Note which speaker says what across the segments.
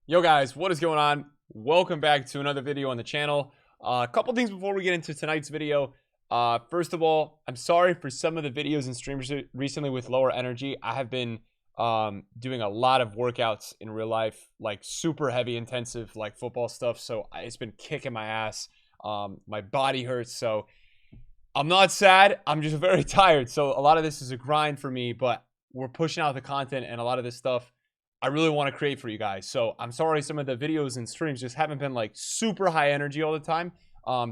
Speaker 1: Yo guys, what is going on? Welcome back to another video on the channel. A couple things before we get into tonight's video. First of all, I'm sorry for some of the videos and streams recently with lower energy. I have been doing a lot of workouts in real life, like super heavy intensive like football stuff, so it's been kicking my ass. My body hurts, so I'm not sad, I'm just very tired. So a lot of this is a grind for me, but we're pushing out the content, and a lot of this stuff I really want to create for you guys. So I'm sorry some of the videos and streams just haven't been like super high energy all the time.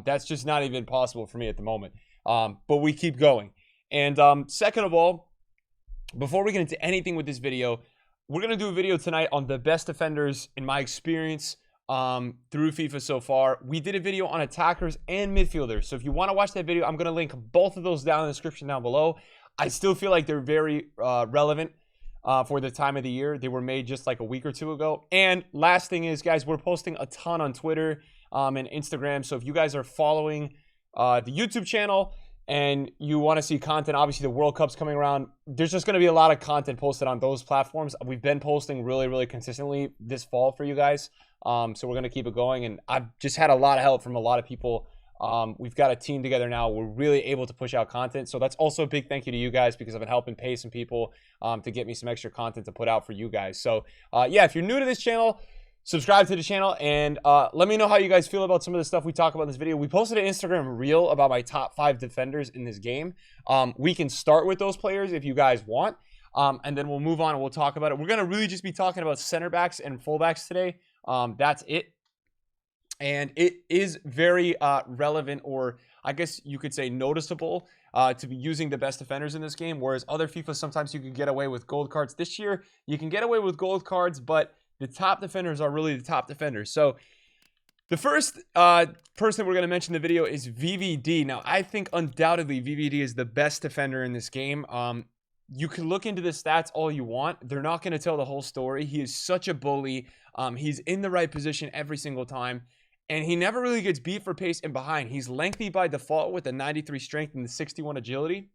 Speaker 1: That's just not even possible for me at the moment. But we keep going. And second of all, before we get into anything with this video, we're going to do a video tonight on the best defenders in my experience through FIFA so far. We did a video on attackers and midfielders. So if you want to watch that video, I'm going to link both of those down in the description down below. I still feel like they're very relevant for the time of the year. They were made just like a week or two ago. And last thing is, guys, we're posting a ton on Twitter and Instagram. So if you guys are following the YouTube channel and you want to see content, obviously the World Cup's coming around, there's just going to be a lot of content posted on those platforms. We've been posting really consistently this fall for you guys. So we're going to keep it going. And I've just had a lot of help from a lot of people. We've got a team together now. We're really able to push out content. So that's also a big thank you to you guys, because I've been helping pay some people to get me some extra content to put out for you guys. So yeah, if you're new to this channel, subscribe to the channel, and let me know how you guys feel about some of the stuff we talk about in this video. We posted an Instagram reel about my top 5 defenders in this game. We can start with those players if you guys want, and then we'll move on and we'll talk about it. We're going to really just be talking about center backs and fullbacks today. That's it. And it is very relevant, or I guess you could say noticeable, to be using the best defenders in this game. Whereas other FIFA, sometimes you can get away with gold cards. This year, you can get away with gold cards, but the top defenders are really the top defenders. So the first person we're going to mention in the video is VVD. Now, I think undoubtedly VVD is the best defender in this game. You can look into the stats all you want. They're not going to tell the whole story. He is such a bully. He's in the right position every single time. And he never really gets beat for pace and behind. He's lengthy by default with a 93 strength and the 61 agility.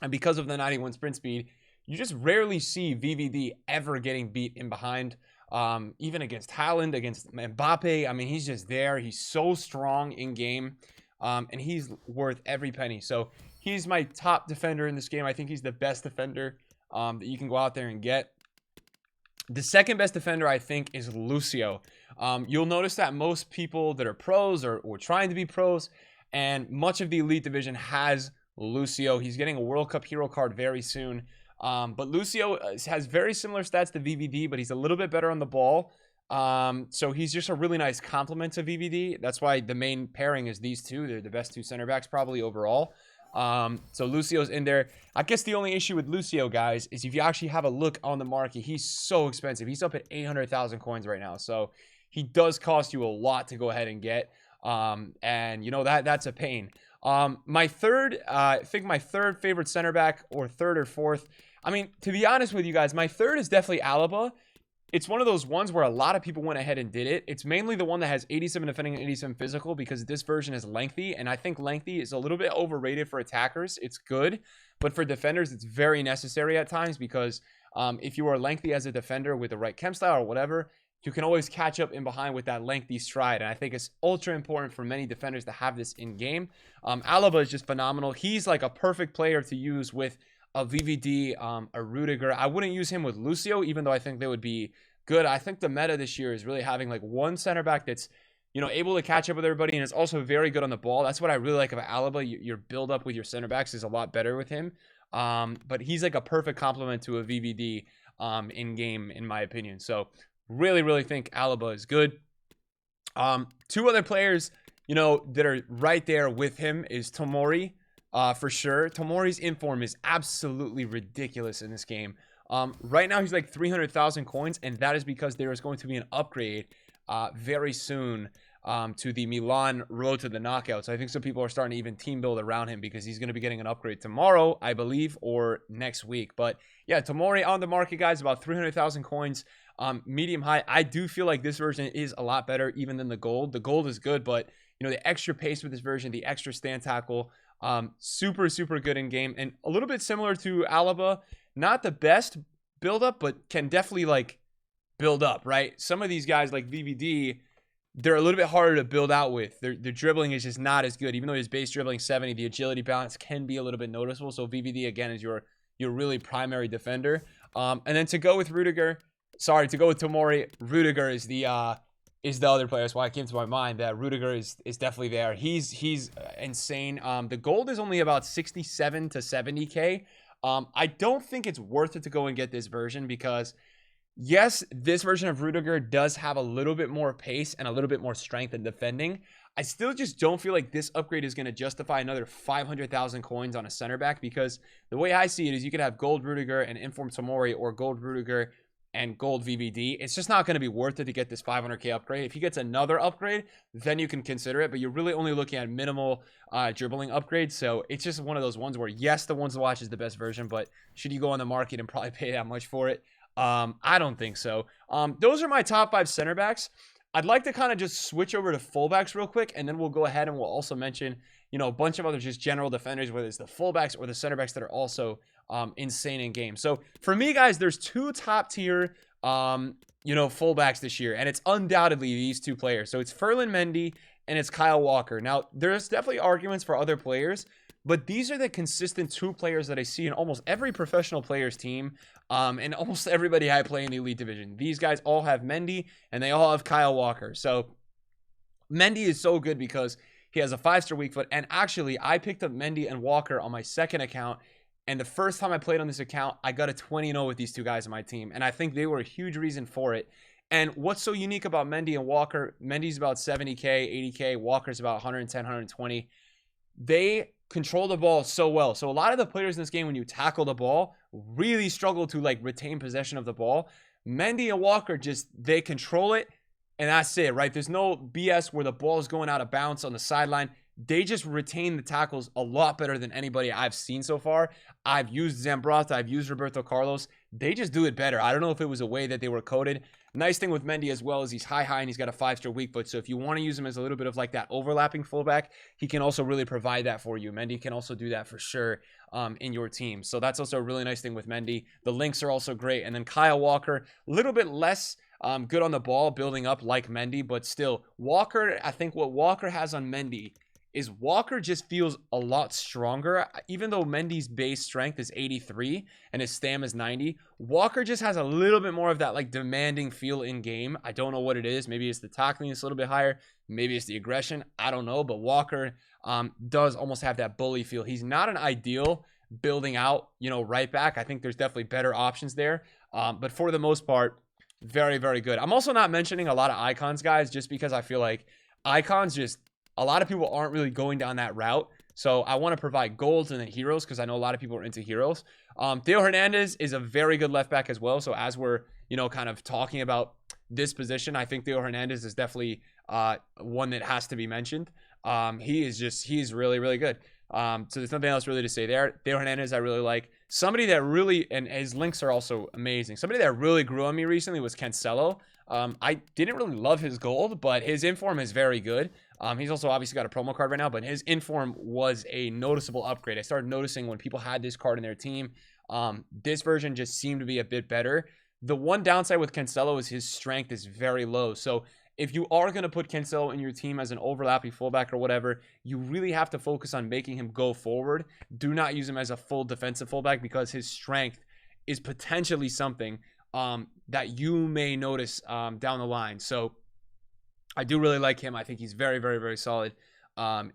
Speaker 1: And because of the 91 sprint speed, you just rarely see VVD ever getting beat in behind. Even against Haaland, against Mbappe. I mean, he's just there. He's so strong in game. And he's worth every penny. So he's my top defender in this game. I think he's the best defender that you can go out there and get. The second best defender, I think, is Lucio. You'll notice that most people that are pros or trying to be pros, and much of the elite division has Lucio. He's getting a World Cup hero card very soon. But Lucio has very similar stats to VVD, but he's a little bit better on the ball. So he's just a really nice complement to VVD. That's why the main pairing is these two. They're the best two center backs probably overall. So Lucio's in there. I guess the only issue with Lucio, guys, is if you actually have a look on the market, he's so expensive. He's up at 800,000 coins right now. So he does cost you a lot to go ahead and get. And you know, that's a pain. My third, I think my third favorite center back, or third or fourth. I mean, to be honest with you guys, my third is definitely Alaba. It's one of those ones where a lot of people went ahead and did it. It's mainly the one that has 87 defending and 87 physical, because this version is lengthy. And I think lengthy is a little bit overrated for attackers. It's good, but for defenders, it's very necessary at times, because if you are lengthy as a defender with the right chem style or whatever, you can always catch up in behind with that lengthy stride. And I think it's ultra important for many defenders to have this in game. Alaba is just phenomenal. He's like a perfect player to use with a VVD, a Rudiger. I wouldn't use him with Lucio, even though I think they would be good. I think the meta this year is really having like one center back that's, you know, able to catch up with everybody, and is also very good on the ball. That's what I really like about Alaba. Your build up with your center backs is a lot better with him. But he's like a perfect complement to a VVD in game, in my opinion. So really think Alaba is good. Two other players, you know, that are right there with him is Tomori. For sure. Tomori's inform is absolutely ridiculous in this game. Right now he's like 300,000 coins, and that is because there is going to be an upgrade very soon to the Milan road to the knockouts. I think some people are starting to even team build around him, because he's going to be getting an upgrade tomorrow, I believe, or next week. But yeah, Tomori on the market, guys, about 300,000 coins. Medium high. I do feel like this version is a lot better even than the gold. The gold is good, but you know, the extra pace with this version, the extra stand tackle, super good in game, and a little bit similar to Alaba. Not the best build up, but can definitely like build up, right? Some of these guys like VVD, they're a little bit harder to build out with. Their dribbling is just not as good. Even though his base dribbling 70, the agility balance can be a little bit noticeable. So VVD, again, is your really primary defender. And then to go with Rudiger, sorry, to go with Tomori, Rudiger is the other player. That's why it came to my mind that Rudiger is definitely there. He's insane. The gold is only about 67 to 70K. I don't think it's worth it to go and get this version because, yes, this version of Rudiger does have a little bit more pace and a little bit more strength in defending. I still just don't feel like this upgrade is going to justify another 500,000 coins on a center back, because the way I see it is you could have gold Rudiger and informed Tomori, or gold Rudiger and gold VVD. It's just not going to be worth it to get this 500K upgrade. If he gets another upgrade, then you can consider it, but you're really only looking at minimal dribbling upgrades. So it's just one of those ones where, yes, the ones to watch is the best version, but should you go on the market and probably pay that much for it? I don't think so. Those are my top 5 center backs. I'd like to kind of just switch over to fullbacks real quick, and then we'll go ahead and we'll also mention, you know, a bunch of other just general defenders, whether it's the fullbacks or the center backs that are also insane in game. So for me, guys, there's 2 top tier, you know, fullbacks this year, and it's undoubtedly these 2 players. So it's Ferland Mendy and it's Kyle Walker. Now, there's definitely arguments for other players, but these are the consistent 2 players that I see in almost every professional player's team, and almost everybody I play in the Elite Division. These guys all have Mendy, and they all have Kyle Walker. So Mendy is so good because he has a 5-star weak foot. And actually, I picked up Mendy and Walker on my second account, and the first time I played on this account, I got a 20-0 with these 2 guys on my team, and I think they were a huge reason for it. And what's so unique about Mendy and Walker, Mendy's about 70K, 80K, Walker's about 110, 120. They control the ball so well. So a lot of the players in this game, when you tackle the ball, really struggle to like retain possession of the ball. Mendy and Walker, just, they control it, and that's it, right? There's no BS where the ball is going out of bounds on the sideline. They just retain the tackles a lot better than anybody I've seen so far. I've used Zambrata, I've used Roberto Carlos. They just do it better. I don't know if it was a way that they were coded. Nice thing with Mendy as well is he's high and he's got a 5-star weak foot. So if you want to use him as a little bit of like that overlapping fullback, he can also really provide that for you. Mendy can also do that for sure in your team. So that's also a really nice thing with Mendy. The links are also great. And then Kyle Walker, a little bit less good on the ball, building up like Mendy, but still Walker, I think what Walker has on Mendy is Walker just feels a lot stronger. Even though Mendy's base strength is 83 and his stam is 90, Walker just has a little bit more of that like demanding feel in game. I don't know what it is. Maybe it's the tackling is a little bit higher. Maybe it's the aggression. I don't know. But Walker does almost have that bully feel. He's not an ideal building out, you know, right back. I think there's definitely better options there. But for the most part, very, very good. I'm also not mentioning a lot of icons, guys, just because I feel like icons just, a lot of people aren't really going down that route. So I want to provide golds and then heroes because I know a lot of people are into heroes. Theo Hernandez is a very good left back as well. So as we're, you know, kind of talking about this position, I think Theo Hernandez is definitely one that has to be mentioned. He's really, really good. So there's nothing else really to say there. Theo Hernandez I really like. Somebody that really, and his links are also amazing. Somebody that really grew on me recently was Cancelo. I didn't really love his gold, but his inform is very good. He's also obviously got a promo card right now, but his inform was a noticeable upgrade. I started noticing when people had this card in their team, this version just seemed to be a bit better. The one downside with Cancelo is his strength is very low. So if you are going to put Cancelo in your team as an overlapping fullback or whatever, you really have to focus on making him go forward. Do not use him as a full defensive fullback because his strength is potentially something that you may notice down the line. So I do really like him. I think he's very, very, very solid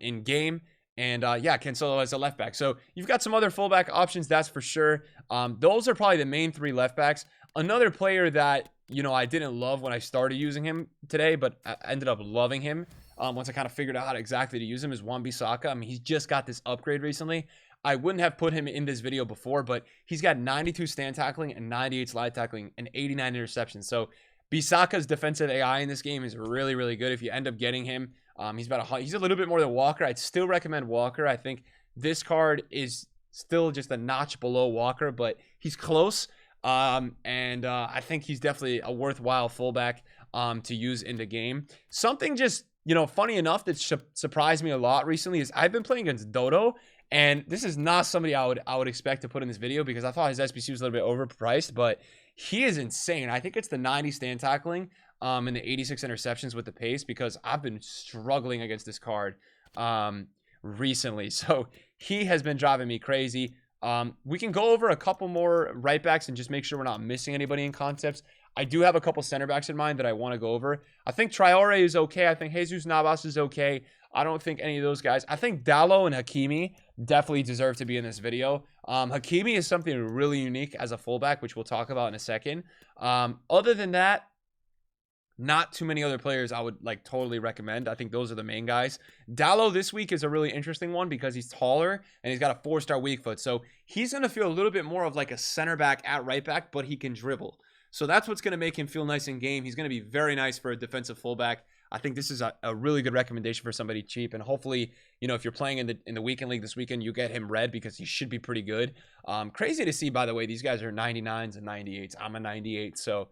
Speaker 1: in game. And yeah, Cancelo as a left back. So you've got some other fullback options, that's for sure. Those are probably the main 3 left backs. Another player that, you know, I didn't love when I started using him today, but I ended up loving him once I kind of figured out how exactly to use him, is Wan-Bissaka. I mean, he's just got this upgrade recently. I wouldn't have put him in this video before, but he's got 92 stand tackling and 98 slide tackling and 89 interceptions. So Bissaka's defensive AI in this game is really, really good. If you end up getting him, he's a little bit more than Walker. I'd still recommend Walker. I think this card is still just a notch below Walker, but he's close. I think he's definitely a worthwhile fullback to use in the game. Something just, you know, funny enough that surprised me a lot recently is I've been playing against Dodo, And this is not somebody I would expect to put in this video because I thought his SBC was a little bit overpriced, but he is insane. I think it's the 90 stand tackling and the 86 interceptions with the pace, because I've been struggling against this card recently. So he has been driving me crazy. We can go over a couple more right backs and just make sure we're not missing anybody in concepts. I do have a couple center backs in mind that I want to go over. I think Traore is okay. I think Jesus Navas is okay. I don't think any of those guys. I think Dallo and Hakimi definitely deserve to be in this video. Hakimi is something really unique as a fullback, which we'll talk about in a second. Other than that, not too many other players I would like totally recommend. I think those are the main guys. Dallo this week is a really interesting one because he's taller and he's got a 4-star weak foot. So he's going to feel a little bit more of like a center back at right back, but he can dribble. So that's what's going to make him feel nice in game. He's going to be very nice for a defensive fullback. I think this is a really good recommendation for somebody cheap. And hopefully, you know, if you're playing in the weekend league this weekend, you get him red because he should be pretty good. Crazy to see, by the way, these guys are 99s and 98s. I'm a 98, so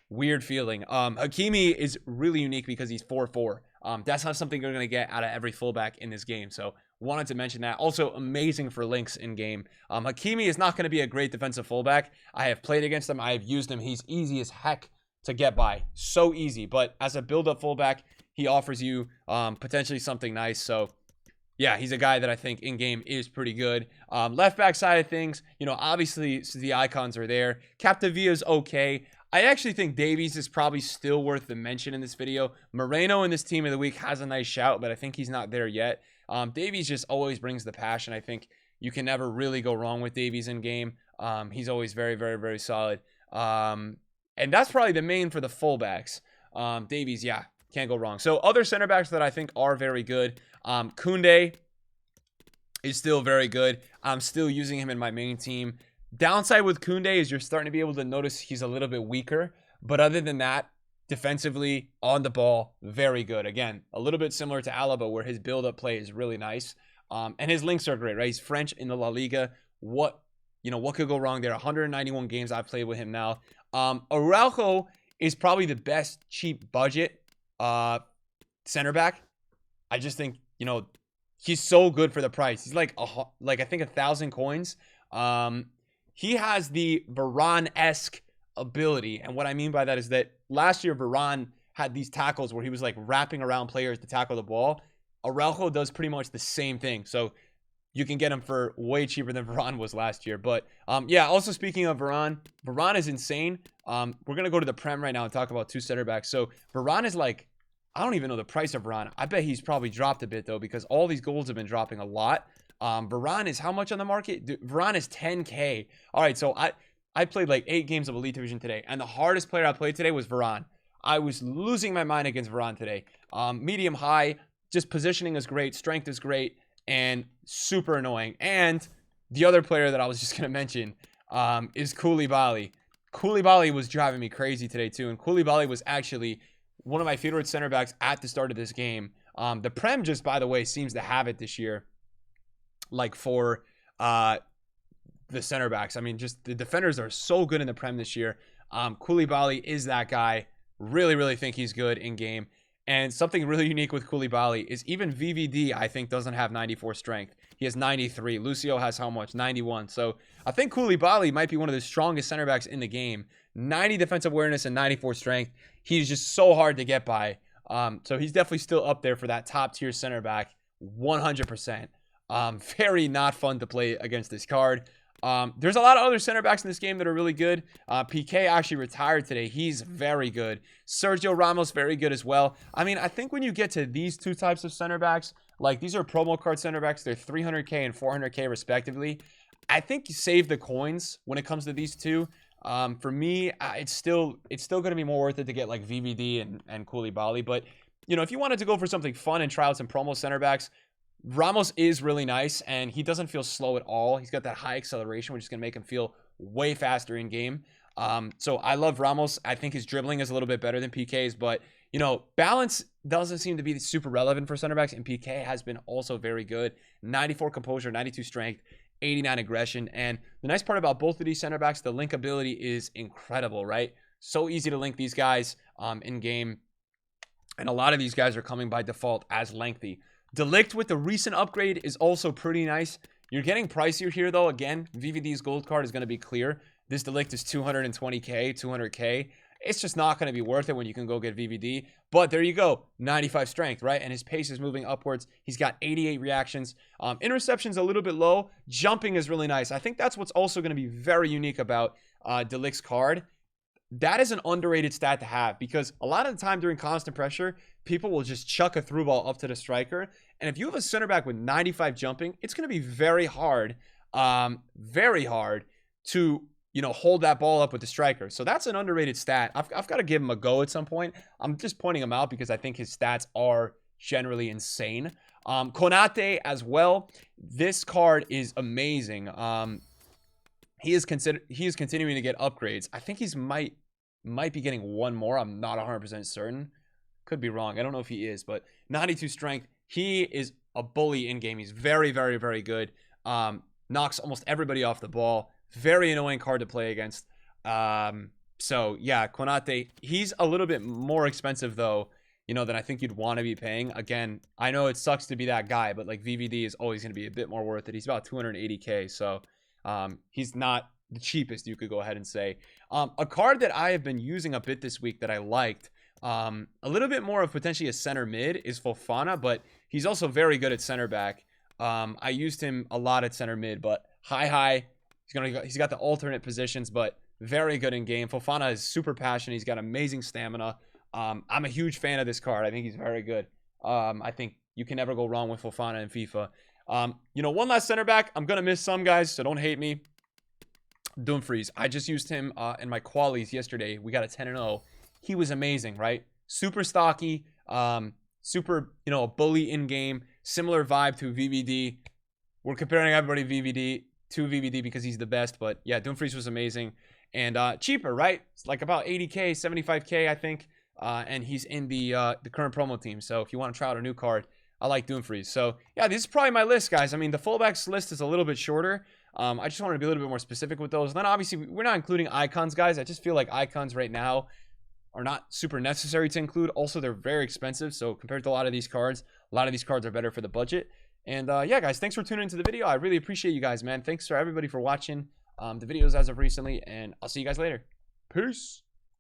Speaker 1: weird feeling. Hakimi is really unique because he's 4'4". That's not something you're going to get out of every fullback in this game. So wanted to mention that. Also amazing for links in game. Hakimi is not going to be a great defensive fullback. I have played against him. I have used him. He's easy as heck to get by. So easy. But as a build-up fullback, he offers you potentially something nice. So yeah, he's a guy that I think in game is pretty good. Left back side of things, you know, obviously the icons are there. Capdevia's okay. I actually think Davies is probably still worth the mention in this video. Moreno in this team of the week has a nice shout, but I think he's not there yet. Davies just always brings the passion. I think you can never really go wrong with Davies in game. He's always very, very, very solid. And that's probably the main for the fullbacks. Davies, yeah, can't go wrong. So other center backs that I think are very good. Koundé is still very good. I'm still using him in my main team. Downside with Koundé is you're starting to be able to notice he's a little bit weaker. But other than that, defensively, on the ball, very good. Again, a little bit similar to Alaba, where his build-up play is really nice. And his links are great, right? He's French in the La Liga. What could go wrong there? 191 games I've played with him now. Araujo is probably the best cheap budget center back. I just think, you know, he's so good for the price. He's like I think 1,000 coins. He has the Varane-esque ability. And what I mean by that is that last year Varane had these tackles where he was like wrapping around players to tackle the ball. Araujo does pretty much the same thing. So you can get him for way cheaper than Varane was last year. But yeah, also speaking of Varane is insane. We're going to go to the Prem right now and talk about two center backs. So Varane is like, I don't even know the price of Varane. I bet he's probably dropped a bit though, because all these goals have been dropping a lot. Varane is how much on the market? Dude, Varane is 10K. All right, so I played like 8 games of Elite Division today, and the hardest player I played today was Varane. I was losing my mind against Varane today. Medium high, just positioning is great, strength is great, and super annoying. And the other player that I was just going to mention is Koulibaly. Koulibaly was driving me crazy today too, and Koulibaly was actually one of my favorite center backs at the start of this game. The Prem just, by the way, seems to have it this year. Like for the center backs. I mean, just the defenders are so good in the Prem this year. Koulibaly is that guy. Really, really think he's good in game. And something really unique with Koulibaly is even VVD, I think, doesn't have 94 strength. He has 93. Lucio has how much? 91. So I think Koulibaly might be one of the strongest center backs in the game. 90 defensive awareness and 94 strength. He's just so hard to get by. So he's definitely still up there for that top tier center back. 100%. Very not fun to play against this card. There's a lot of other center backs in this game that are really good. PK actually retired today. He's very good. Sergio Ramos, very good as well. I mean, I think when you get to these two types of center backs, like these are promo card center backs, they're 300K and 400K respectively. I think you save the coins when it comes to these two. For me, it's still going to be more worth it to get like VVD and Koulibaly. But, you know, if you wanted to go for something fun and try out some promo center backs, Ramos is really nice, and he doesn't feel slow at all. He's got that high acceleration, which is going to make him feel way faster in game. So I love Ramos. I think his dribbling is a little bit better than PK's, but, you know, balance doesn't seem to be super relevant for center backs, and PK has been also very good. 94 composure, 92 strength, 89 aggression, and the nice part about both of these center backs, the link ability is incredible, right? So easy to link these guys in game, and a lot of these guys are coming by default as lengthy. Delict with the recent upgrade is also pretty nice. You're getting pricier here, though. Again, VVD's gold card is going to be clear. This Delict is 220k, 200k. It's just not going to be worth it when you can go get VVD. But there you go, 95 strength, right? And his pace is moving upwards. He's got 88 reactions. Interception's a little bit low. Jumping is really nice. I think that's what's also going to be very unique about Delict's card. That is an underrated stat to have, because a lot of the time during constant pressure, people will just chuck a through ball up to the striker. And if you have a center back with 95 jumping, it's going to be very hard to, you know, hold that ball up with the striker. So that's an underrated stat. I've got to give him a go at some point. I'm just pointing him out because I think his stats are generally insane. Konate as well. This card is amazing. He is continuing to get upgrades. I think he's might be getting one more. I'm not 100% certain. Could be wrong. I don't know if he is, but 92 strength. He is a bully in game. He's very, very, very good. Knocks almost everybody off the ball. Very annoying card to play against. So yeah, Konate, he's a little bit more expensive though, you know, than I think you'd want to be paying. Again, I know it sucks to be that guy, but like VVD is always going to be a bit more worth it. He's about 280k, so he's not the cheapest, you could go ahead and say. A card that I have been using a bit this week that I liked, a little bit more of potentially a center mid, is Fofana, but he's also very good at center back. I used him a lot at center mid, but high. He's got the alternate positions, but very good in game. Fofana is super passionate. He's got amazing stamina. I'm a huge fan of this card. I think he's very good. I think you can never go wrong with Fofana in FIFA. You know, one last center back. I'm gonna miss some guys, so don't hate me. Dumfries. I just used him in my qualies yesterday. We got a 10-0. He was amazing, right? Super stocky, super, you know, a bully in game. Similar vibe to VVD. We're comparing everybody to VVD because he's the best, but yeah, Dumfries was amazing. And cheaper, right? It's like about 80k, 75k, I think. And he's in the current promo team. So if you want to try out a new card, I like Dumfries. So yeah, this is probably my list, guys. I mean, the fullbacks list is a little bit shorter. I just wanted to be a little bit more specific with those. And then obviously we're not including icons, guys. I just feel like icons right now are not super necessary to include. Also, they're very expensive. So compared to a lot of these cards are better for the budget. And yeah, guys, thanks for tuning into the video. I really appreciate you guys, man. Thanks for everybody for watching the videos as of recently. And I'll see you guys later. Peace.